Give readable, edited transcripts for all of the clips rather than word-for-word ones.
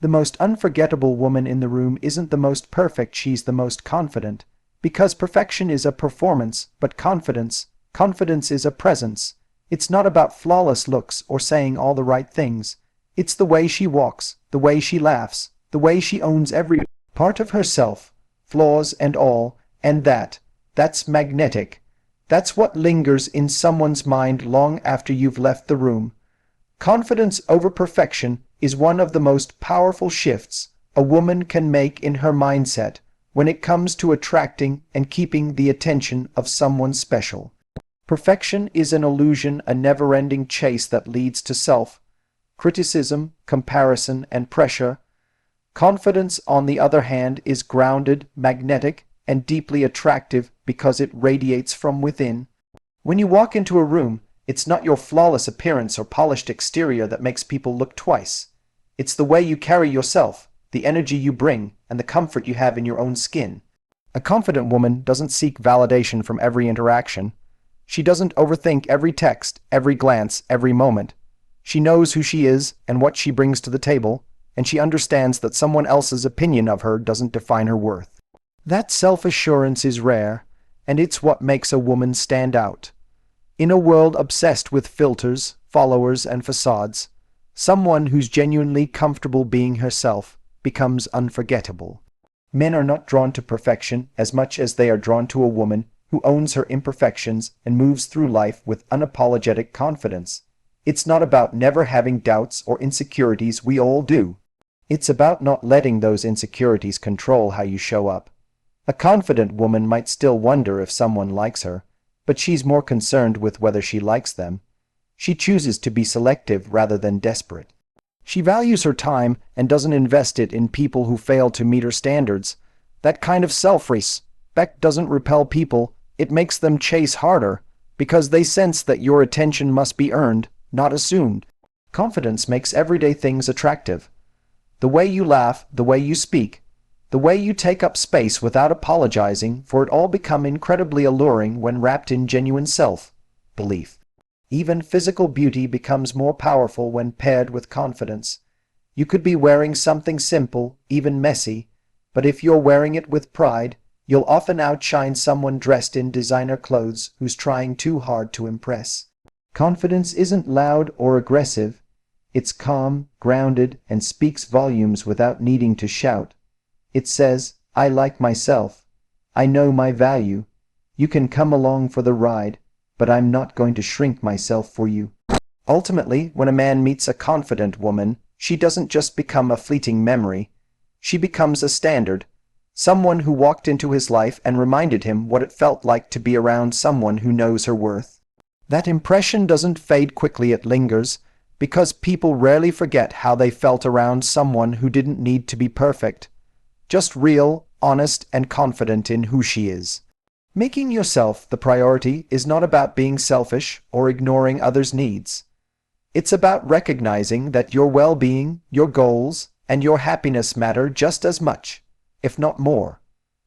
The most unforgettable woman in the room isn't the most perfect, she's the most confident. Because perfection is a performance, but confidence is a presence. It's not about flawless looks or saying all the right things. It's the way she walks, the way she laughs, the way she owns every part of herself, flaws and all, and that's magnetic. That's what lingers in someone's mind long after you've left the room. Confidence over perfection is one of the most powerful shifts a woman can make in her mindset when it comes to attracting and keeping the attention of someone special. Perfection is an illusion, a never-ending chase that leads to self-criticism, comparison, and pressure. Confidence, on the other hand, is grounded, magnetic, and deeply attractive because it radiates from within. When you walk into a room, it's not your flawless appearance or polished exterior that makes people look twice. It's the way you carry yourself, the energy you bring, and the comfort you have in your own skin. A confident woman doesn't seek validation from every interaction. She doesn't overthink every text, every glance, every moment. She knows who she is and what she brings to the table, and she understands that someone else's opinion of her doesn't define her worth. That self-assurance is rare, and it's what makes a woman stand out. In a world obsessed with filters, followers, and facades, someone who's genuinely comfortable being herself becomes unforgettable. Men are not drawn to perfection as much as they are drawn to a woman who owns her imperfections and moves through life with unapologetic confidence. It's not about never having doubts or insecurities, we all do. It's about not letting those insecurities control how you show up. A confident woman might still wonder if someone likes her, but she's more concerned with whether she likes them. She chooses to be selective rather than desperate. She values her time and doesn't invest it in people who fail to meet her standards. That kind of self-respect doesn't repel people, it makes them chase harder, because they sense that your attention must be earned, not assumed. Confidence makes everyday things attractive. The way you laugh, the way you speak, the way you take up space without apologizing for it all become incredibly alluring when wrapped in genuine self-belief. Even physical beauty becomes more powerful when paired with confidence. You could be wearing something simple, even messy, but if you're wearing it with pride, you'll often outshine someone dressed in designer clothes who's trying too hard to impress. Confidence isn't loud or aggressive. It's calm, grounded, and speaks volumes without needing to shout. It says, I like myself. I know my value. You can come along for the ride, but I'm not going to shrink myself for you. Ultimately, when a man meets a confident woman, she doesn't just become a fleeting memory. She becomes a standard. Someone who walked into his life and reminded him what it felt like to be around someone who knows her worth. That impression doesn't fade quickly, it lingers, because people rarely forget how they felt around someone who didn't need to be perfect. Just real, honest, and confident in who she is. Making yourself the priority is not about being selfish or ignoring others' needs. It's about recognizing that your well-being, your goals, and your happiness matter just as much, if not more,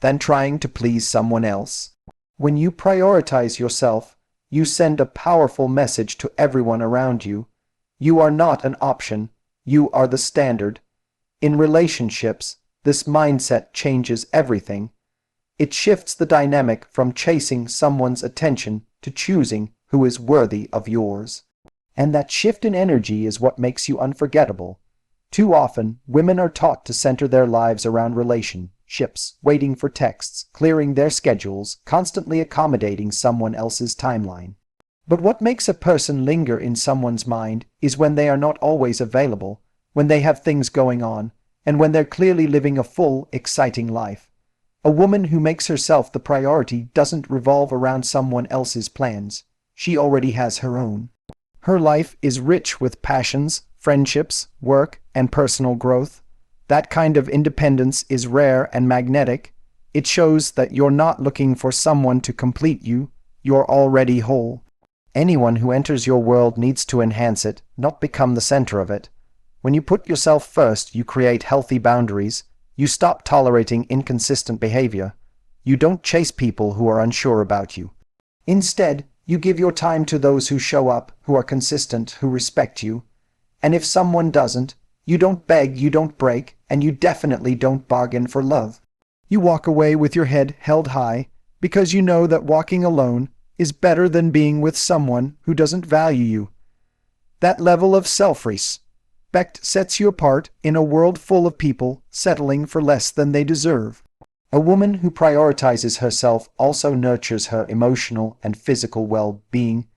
than trying to please someone else. When you prioritize yourself, you send a powerful message to everyone around you. You are not an option, you are the standard. In relationships, this mindset changes everything. It shifts the dynamic from chasing someone's attention to choosing who is worthy of yours. And that shift in energy is what makes you unforgettable. Too often, women are taught to center their lives around relationships, waiting for texts, clearing their schedules, constantly accommodating someone else's timeline. But what makes a person linger in someone's mind is when they are not always available, when they have things going on, and when they're clearly living a full, exciting life. A woman who makes herself the priority doesn't revolve around someone else's plans. She already has her own. Her life is rich with passions, friendships, work, and personal growth. That kind of independence is rare and magnetic. It shows that you're not looking for someone to complete you. You're already whole. Anyone who enters your world needs to enhance it, not become the center of it. When you put yourself first, you create healthy boundaries. You stop tolerating inconsistent behavior. You don't chase people who are unsure about you. Instead, you give your time to those who show up, who are consistent, who respect you. And if someone doesn't, You don't beg, you don't break, and you definitely don't bargain for love. You walk away with your head held high because you know that walking alone is better than being with someone who doesn't value you. That level of self-respect sets you apart in a world full of people settling for less than they deserve. A woman who prioritizes herself also nurtures her emotional and physical well-being.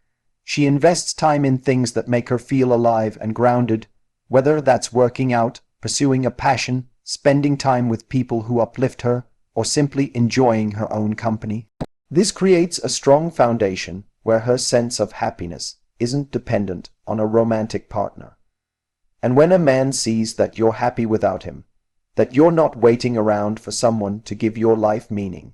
She invests time in things that make her feel alive and grounded, whether that's working out, pursuing a passion, spending time with people who uplift her, or simply enjoying her own company. This creates a strong foundation where her sense of happiness isn't dependent on a romantic partner. And when a man sees that you're happy without him, that you're not waiting around for someone to give your life meaning,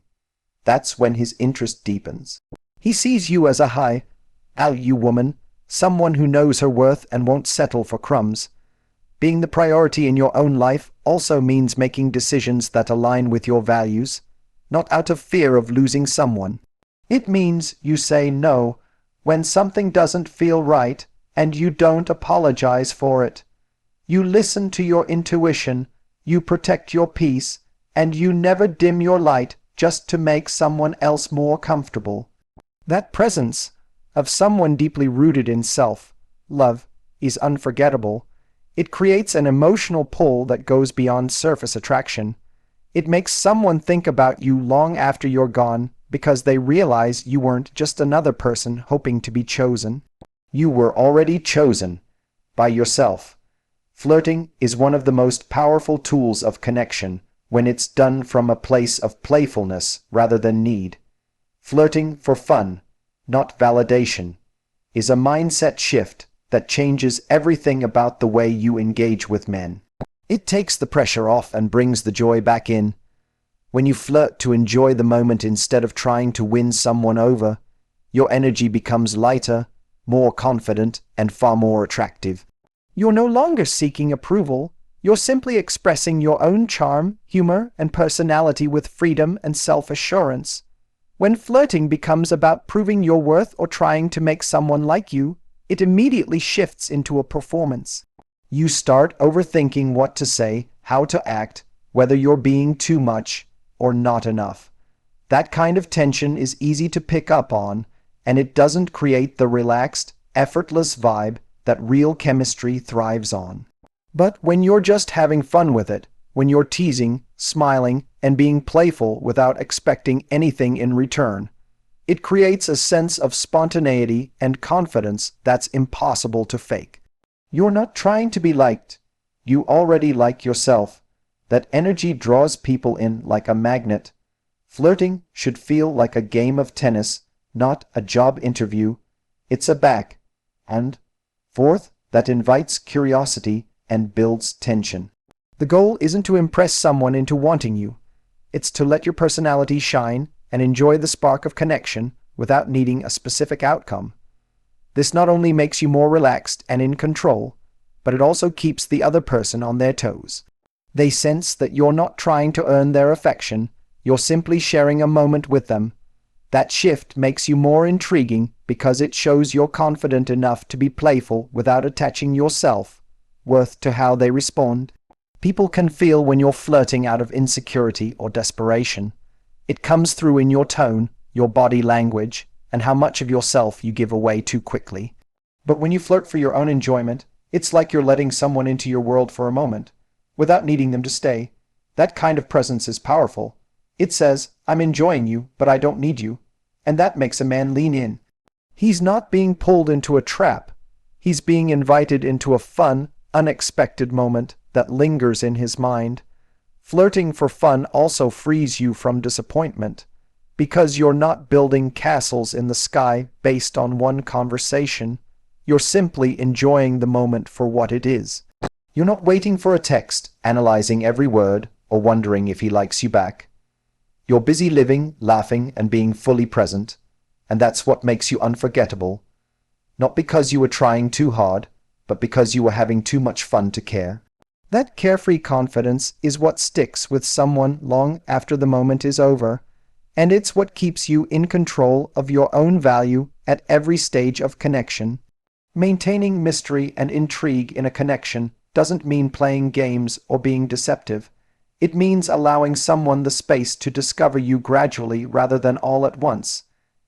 that's when his interest deepens. He sees you as a high-value woman, someone who knows her worth and won't settle for crumbs. Being the priority in your own life also means making decisions that align with your values, not out of fear of losing someone. It means you say no when something doesn't feel right, and you don't apologize for it. You listen to your intuition, you protect your peace, and you never dim your light just to make someone else more comfortable. That presence of someone deeply rooted in self-love is unforgettable. It creates an emotional pull that goes beyond surface attraction. It makes someone think about you long after you're gone because they realize you weren't just another person hoping to be chosen. You were already chosen by yourself. Flirting is one of the most powerful tools of connection when it's done from a place of playfulness rather than need. Flirting for fun, not validation, is a mindset shift that changes everything about the way you engage with men. It takes the pressure off and brings the joy back in. When you flirt to enjoy the moment instead of trying to win someone over, your energy becomes lighter, more confident, and far more attractive. You're no longer seeking approval. You're simply expressing your own charm, humor, and personality with freedom and self-assurance. When flirting becomes about proving your worth or trying to make someone like you, it immediately shifts into a performance. You start overthinking what to say, how to act, whether you're being too much or not enough. That kind of tension is easy to pick up on, and it doesn't create the relaxed, effortless vibe that real chemistry thrives on. But when you're just having fun with it, when you're teasing, smiling, and being playful without expecting anything in return, it creates a sense of spontaneity and confidence that's impossible to fake. You're not trying to be liked. You already like yourself. That energy draws people in like a magnet. Flirting should feel like a game of tennis, not a job interview. It's a back and forth that invites curiosity and builds tension. The goal isn't to impress someone into wanting you. It's to let your personality shine and enjoy the spark of connection without needing a specific outcome. This not only makes you more relaxed and in control, but it also keeps the other person on their toes. They sense that you're not trying to earn their affection, you're simply sharing a moment with them. That shift makes you more intriguing because it shows you're confident enough to be playful without attaching your self-worth to how they respond. People can feel when you're flirting out of insecurity or desperation. It comes through in your tone, your body language, and how much of yourself you give away too quickly. But when you flirt for your own enjoyment, it's like you're letting someone into your world for a moment, without needing them to stay. That kind of presence is powerful. It says, I'm enjoying you, but I don't need you. And that makes a man lean in. He's not being pulled into a trap. He's being invited into a fun, unexpected moment that lingers in his mind. Flirting for fun also frees you from disappointment, because you're not building castles in the sky based on one conversation. You're simply enjoying the moment for what it is. You're not waiting for a text, analyzing every word, or wondering if he likes you back. You're busy living, laughing, and being fully present, and that's what makes you unforgettable. Not because you were trying too hard, but because you were having too much fun to care. That carefree confidence is what sticks with someone long after the moment is over, and it's what keeps you in control of your own value at every stage of connection. Maintaining mystery and intrigue in a connection doesn't mean playing games or being deceptive. It means allowing someone the space to discover you gradually rather than all at once.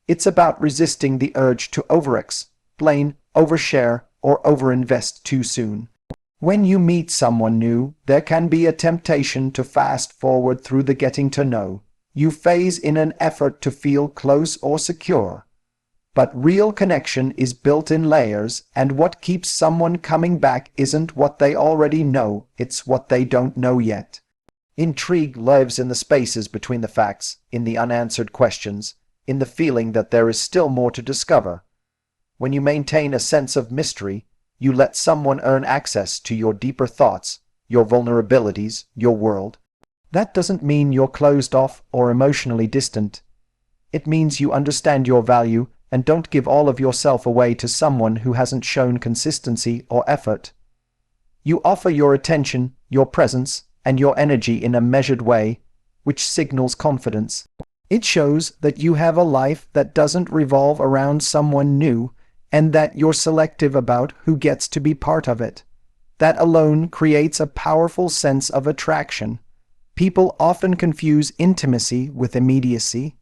It's about resisting the urge to over-explain, overshare, or overinvest too soon. When you meet someone new, there can be a temptation to fast forward through the getting to know you phase in an effort to feel close or secure. But real connection is built in layers, and what keeps someone coming back isn't what they already know, it's what they don't know yet. Intrigue lives in the spaces between the facts, in the unanswered questions, in the feeling that there is still more to discover. When you maintain a sense of mystery, you let someone earn access to your deeper thoughts, your vulnerabilities, your world. That doesn't mean you're closed off or emotionally distant. It means you understand your value and don't give all of yourself away to someone who hasn't shown consistency or effort. You offer your attention, your presence, and your energy in a measured way, which signals confidence. It shows that you have a life that doesn't revolve around someone new, and that you're selective about who gets to be part of it. That alone creates a powerful sense of attraction. People often confuse intimacy with immediacy,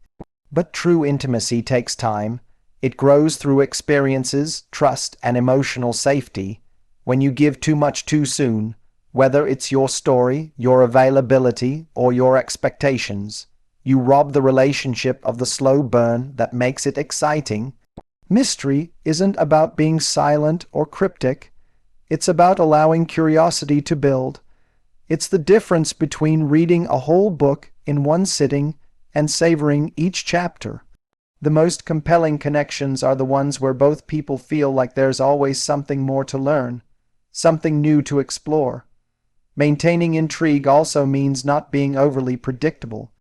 but true intimacy takes time. It grows through experiences, trust, and emotional safety. When you give too much too soon, whether it's your story, your availability, or your expectations, you rob the relationship of the slow burn that makes it exciting. Mystery isn't about being silent or cryptic. It's about allowing curiosity to build. It's the difference between reading a whole book in one sitting and savoring each chapter. The most compelling connections are the ones where both people feel like there's always something more to learn, something new to explore. Maintaining intrigue also means not being overly predictable.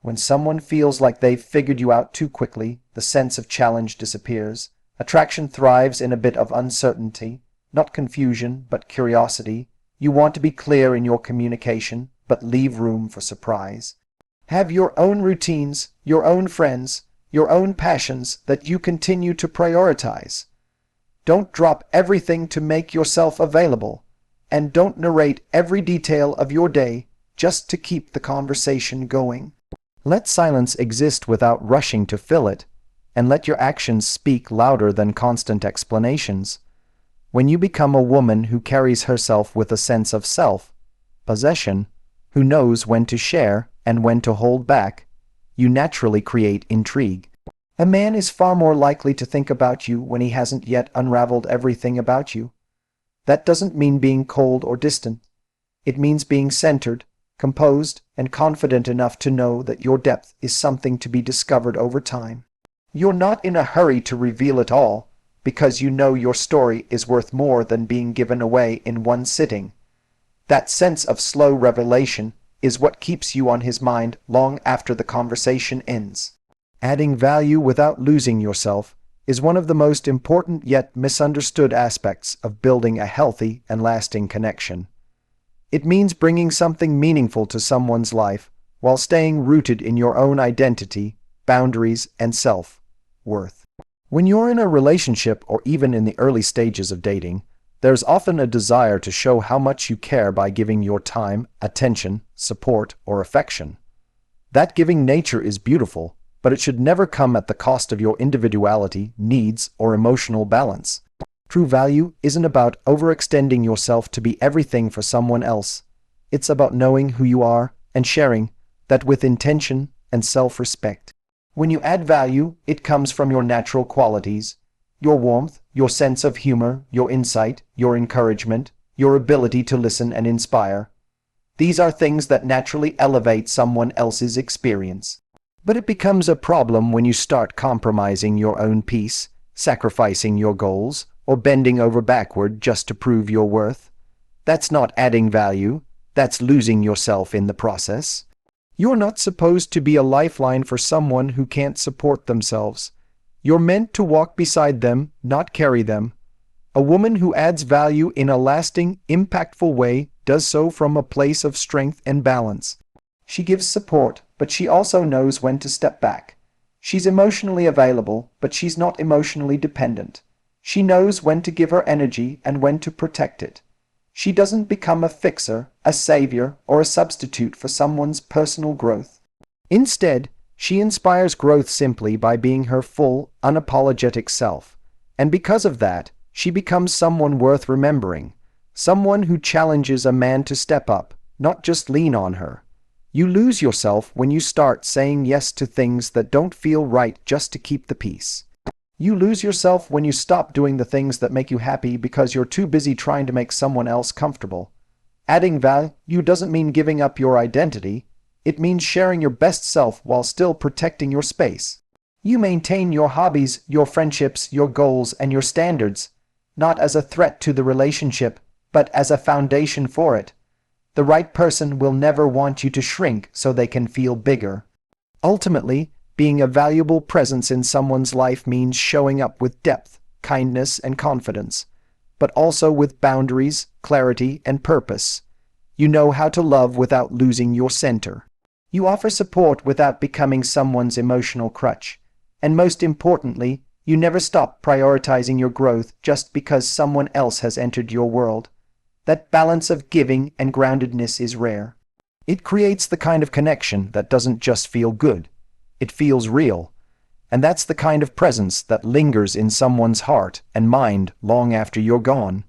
When someone feels like they've figured you out too quickly, the sense of challenge disappears. Attraction thrives in a bit of uncertainty, not confusion, but curiosity. You want to be clear in your communication, but leave room for surprise. Have your own routines, your own friends, your own passions that you continue to prioritize. Don't drop everything to make yourself available, and don't narrate every detail of your day just to keep the conversation going. Let silence exist without rushing to fill it, and let your actions speak louder than constant explanations. When you become a woman who carries herself with a sense of self-possession, who knows when to share and when to hold back, you naturally create intrigue. A man is far more likely to think about you when he hasn't yet unraveled everything about you. That doesn't mean being cold or distant. It means being centered, composed, and confident enough to know that your depth is something to be discovered over time. You're not in a hurry to reveal it all, because you know your story is worth more than being given away in one sitting. That sense of slow revelation is what keeps you on his mind long after the conversation ends. Adding value without losing yourself is one of the most important yet misunderstood aspects of building a healthy and lasting connection. It means bringing something meaningful to someone's life while staying rooted in your own identity, boundaries, and self-worth. When you're in a relationship or even in the early stages of dating, there's often a desire to show how much you care by giving your time, attention, support, or affection. That giving nature is beautiful, but it should never come at the cost of your individuality, needs, or emotional balance. True value isn't about overextending yourself to be everything for someone else. It's about knowing who you are and sharing that with intention and self-respect. When you add value, it comes from your natural qualities, your warmth, your sense of humor, your insight, your encouragement, your ability to listen and inspire. These are things that naturally elevate someone else's experience. But it becomes a problem when you start compromising your own peace, sacrificing your goals, or bending over backward just to prove your worth. That's not adding value, that's losing yourself in the process. You're not supposed to be a lifeline for someone who can't support themselves. You're meant to walk beside them, not carry them. A woman who adds value in a lasting, impactful way does so from a place of strength and balance. She gives support, but she also knows when to step back. She's emotionally available, but she's not emotionally dependent. She knows when to give her energy and when to protect it. She doesn't become a fixer, a savior, or a substitute for someone's personal growth. Instead, she inspires growth simply by being her full, unapologetic self. And because of that, she becomes someone worth remembering, someone who challenges a man to step up, not just lean on her. You lose yourself when you start saying yes to things that don't feel right just to keep the peace. You lose yourself when you stop doing the things that make you happy because you're too busy trying to make someone else comfortable. Adding value doesn't mean giving up your identity. It means sharing your best self while still protecting your space. You maintain your hobbies, your friendships, your goals, and your standards, not as a threat to the relationship, but as a foundation for it. The right person will never want you to shrink so they can feel bigger. Ultimately, being a valuable presence in someone's life means showing up with depth, kindness, and confidence, but also with boundaries, clarity, and purpose. You know how to love without losing your center. You offer support without becoming someone's emotional crutch. And most importantly, you never stop prioritizing your growth just because someone else has entered your world. That balance of giving and groundedness is rare. It creates the kind of connection that doesn't just feel good. It feels real. And that's the kind of presence that lingers in someone's heart and mind long after you're gone.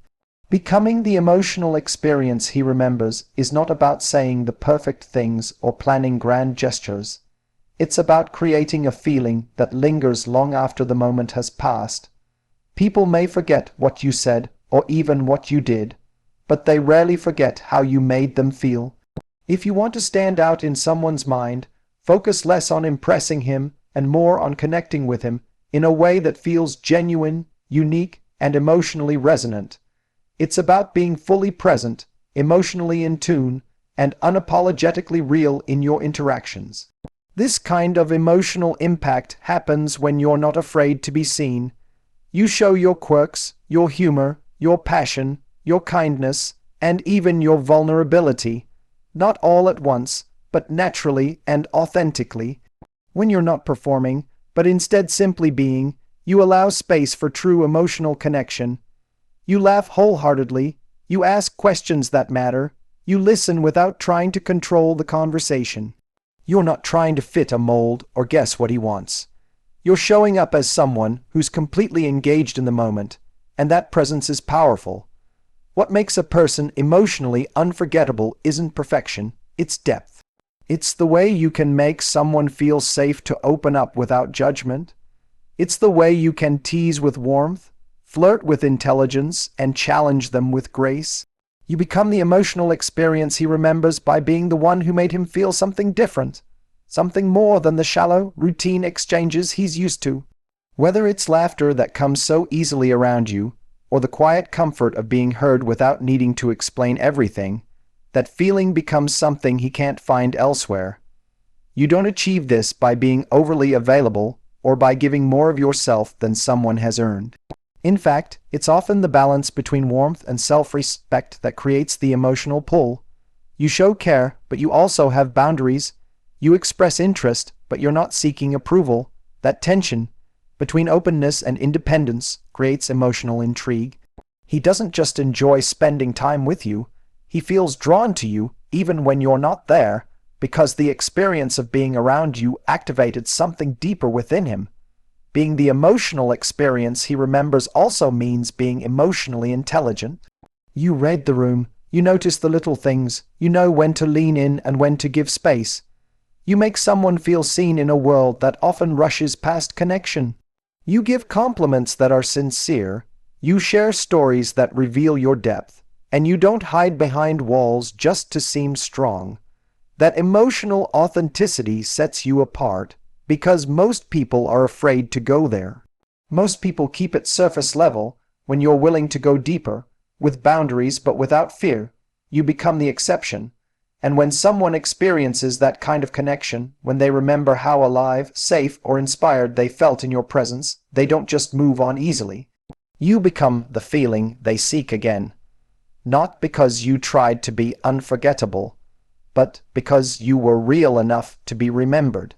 Becoming the emotional experience he remembers is not about saying the perfect things or planning grand gestures. It's about creating a feeling that lingers long after the moment has passed. People may forget what you said or even what you did, but they rarely forget how you made them feel. If you want to stand out in someone's mind, focus less on impressing him and more on connecting with him in a way that feels genuine, unique, and emotionally resonant. It's about being fully present, emotionally in tune, and unapologetically real in your interactions. This kind of emotional impact happens when you're not afraid to be seen. You show your quirks, your humor, your passion, your kindness, and even your vulnerability, not all at once, but naturally and authentically. When you're not performing, but instead simply being, you allow space for true emotional connection. You laugh wholeheartedly, you ask questions that matter, you listen without trying to control the conversation. You're not trying to fit a mold or guess what he wants. You're showing up as someone who's completely engaged in the moment, and that presence is powerful. What makes a person emotionally unforgettable isn't perfection, it's depth. It's the way you can make someone feel safe to open up without judgment. It's the way you can tease with warmth, flirt with intelligence, and challenge them with grace. You become the emotional experience he remembers by being the one who made him feel something different, something more than the shallow, routine exchanges he's used to. Whether it's laughter that comes so easily around you, or the quiet comfort of being heard without needing to explain everything, that feeling becomes something he can't find elsewhere. You don't achieve this by being overly available or by giving more of yourself than someone has earned. In fact, it's often the balance between warmth and self-respect that creates the emotional pull. You show care, but you also have boundaries. You express interest, but you're not seeking approval. That tension between openness and independence creates emotional intrigue. He doesn't just enjoy spending time with you. He feels drawn to you even when you're not there, because the experience of being around you activated something deeper within him. Being the emotional experience he remembers also means being emotionally intelligent. You read the room, you notice the little things, you know when to lean in and when to give space. You make someone feel seen in a world that often rushes past connection. You give compliments that are sincere, you share stories that reveal your depth, and you don't hide behind walls just to seem strong. That emotional authenticity sets you apart, because most people are afraid to go there. Most people keep it surface level. When you're willing to go deeper, with boundaries but without fear, you become the exception. And when someone experiences that kind of connection, when they remember how alive, safe, or inspired they felt in your presence, they don't just move on easily. You become the feeling they seek again. Not because you tried to be unforgettable, but because you were real enough to be remembered.